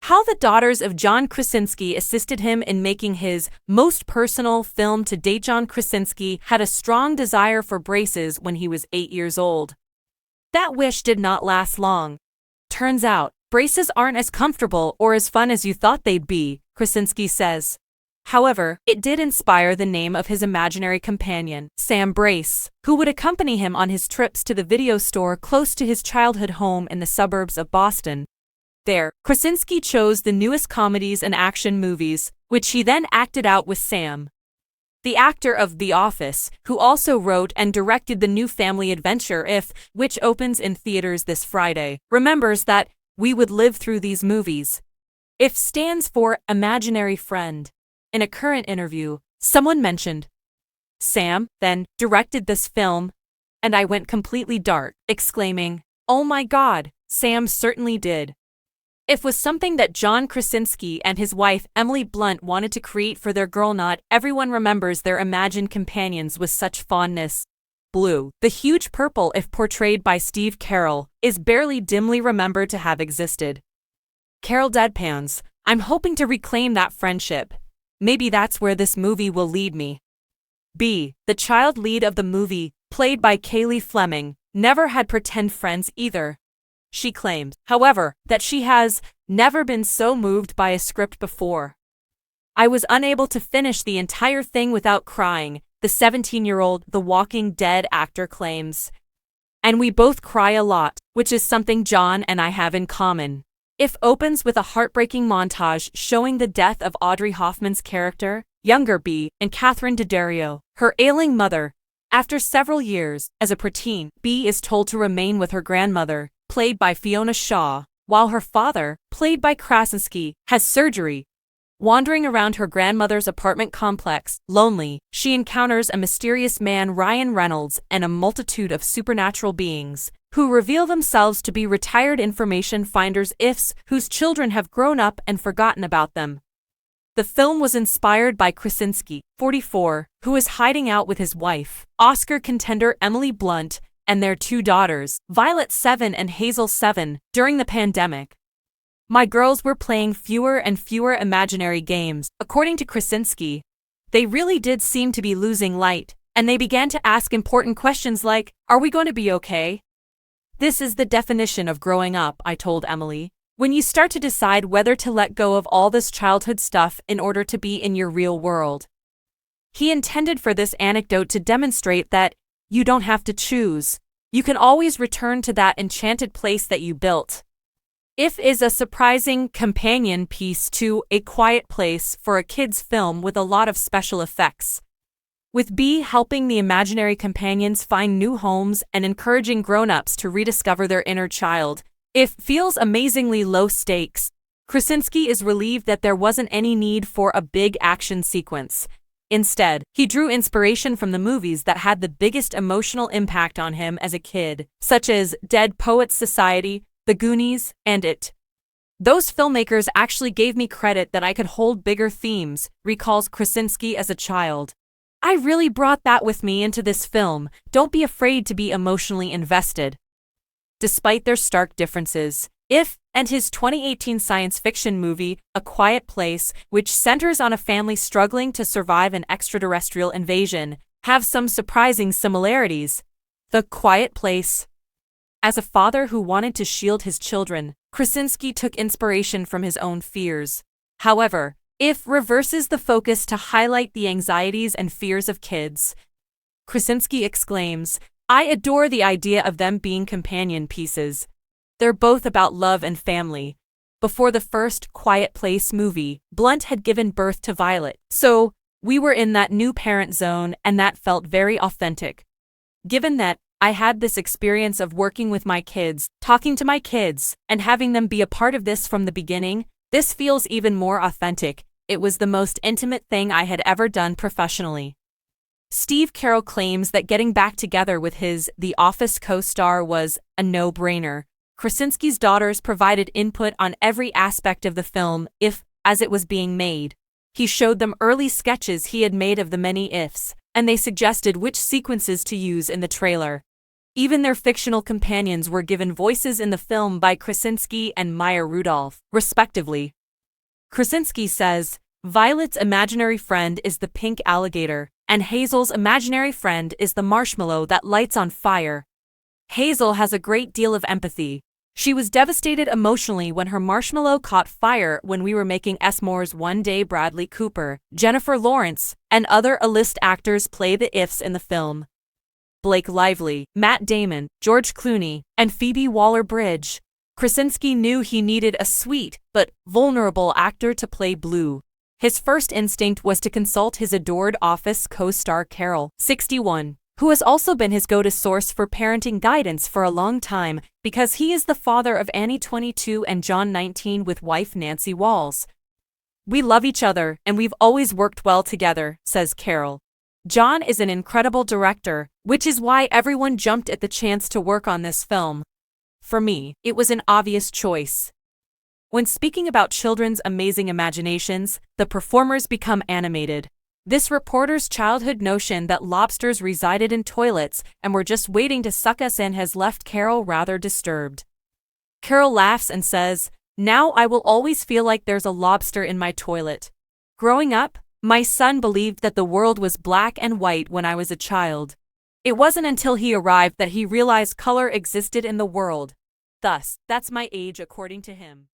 How the daughters of John Krasinski assisted him in making his most personal film to date. John Krasinski had a strong desire for braces when he was 8 years old. That wish did not last long. Turns out, braces aren't as comfortable or as fun as you thought they'd be, Krasinski says. However, it did inspire the name of his imaginary companion, Sam Brace, who would accompany him on his trips to the video store close to his childhood home in the suburbs of Boston. There, Krasinski chose the newest comedies and action movies, which he then acted out with Sam. The actor of The Office, who also wrote and directed the new family adventure If, which opens in theaters this Friday, remembers that we would live through these movies. If stands for imaginary friend. In a current interview, someone mentioned, Sam then directed this film, and I went completely dark, exclaiming, "Oh my God, Sam certainly did." If was something that John Krasinski and his wife Emily Blunt wanted to create for their girl. Not everyone remembers their imagined companions with such fondness. Blue, the huge purple if portrayed by Steve Carell, is barely dimly remembered to have existed. Carell deadpans, "I'm hoping to reclaim that friendship. Maybe that's where this movie will lead me." B, the child lead of the movie, played by Kaylee Fleming, never had pretend friends either. She claimed, however, that she has never been so moved by a script before. "I was unable to finish the entire thing without crying," the 17-year-old The Walking Dead actor claims. "And we both cry a lot, which is something John and I have in common." If opens with a heartbreaking montage showing the death of Audrey Hoffman's character, younger B, and Catherine Daddario, her ailing mother. After several years, as a preteen, B is told to remain with her grandmother, played by Fiona Shaw, while her father, played by Krasinski, has surgery. Wandering around her grandmother's apartment complex, lonely, she encounters a mysterious man, Ryan Reynolds, and a multitude of supernatural beings, who reveal themselves to be retired information finders ifs whose children have grown up and forgotten about them. The film was inspired by Krasinski, 44, who is hiding out with his wife, Oscar contender Emily Blunt, and their 2 daughters, Violet 7 and Hazel 7, during the pandemic. "My girls were playing fewer and fewer imaginary games," according to Krasinski. "They really did seem to be losing light, and they began to ask important questions like, are we going to be okay? This is the definition of growing up," I told Emily. "When you start to decide whether to let go of all this childhood stuff in order to be in your real world." He intended for this anecdote to demonstrate that you don't have to choose. You can always return to that enchanted place that you built. If is a surprising companion piece to A Quiet Place for a kids' film with a lot of special effects. With B helping the imaginary companions find new homes and encouraging grown-ups to rediscover their inner child, If feels amazingly low stakes. Krasinski is relieved that there wasn't any need for a big action sequence. Instead, he drew inspiration from the movies that had the biggest emotional impact on him as a kid, such as Dead Poets Society, The Goonies, and It. "Those filmmakers actually gave me credit that I could hold bigger themes," recalls Krasinski as a child. "I really brought that with me into this film. Don't be afraid to be emotionally invested." Despite their stark differences, If and his 2018 science fiction movie, A Quiet Place, which centers on a family struggling to survive an extraterrestrial invasion, have some surprising similarities. The Quiet Place. As a father who wanted to shield his children, Krasinski took inspiration from his own fears. However, If reverses the focus to highlight the anxieties and fears of kids. Krasinski exclaims, "I adore the idea of them being companion pieces. They're both about love and family." Before the first Quiet Place movie, Blunt had given birth to Violet, so we were in that new parent zone and that felt very authentic. Given that I had this experience of working with my kids, talking to my kids, and having them be a part of this from the beginning, this feels even more authentic. It was the most intimate thing I had ever done professionally. Steve Carell claims that getting back together with his The Office co-star was a no-brainer. Krasinski's daughters provided input on every aspect of the film, as it was being made. He showed them early sketches he had made of the many ifs, and they suggested which sequences to use in the trailer. Even their fictional companions were given voices in the film by Krasinski and Maya Rudolph, respectively. Krasinski says, "Violet's imaginary friend is the pink alligator, and Hazel's imaginary friend is the marshmallow that lights on fire." Hazel has a great deal of empathy. She was devastated emotionally when her marshmallow caught fire when we were making S'mores one day. Bradley Cooper, Jennifer Lawrence, and other A-list actors play the ifs in the film. Blake Lively, Matt Damon, George Clooney, and Phoebe Waller-Bridge. Krasinski knew he needed a sweet but vulnerable actor to play Blue. His first instinct was to consult his adored Office co-star Carol, 61, who has also been his go-to source for parenting guidance for a long time because he is the father of Annie 22 and John 19 with wife Nancy Walls. "We love each other and we've always worked well together," says Carol. John is an incredible director, which is why everyone jumped at the chance to work on this film. For me, it was an obvious choice. When speaking about children's amazing imaginations, the performers become animated. This reporter's childhood notion that lobsters resided in toilets and were just waiting to suck us in has left Carol rather disturbed. Carol laughs and says, "Now I will always feel like there's a lobster in my toilet. Growing up, my son believed that the world was black and white when I was a child. It wasn't until he arrived that he realized color existed in the world. Thus, that's my age according to him."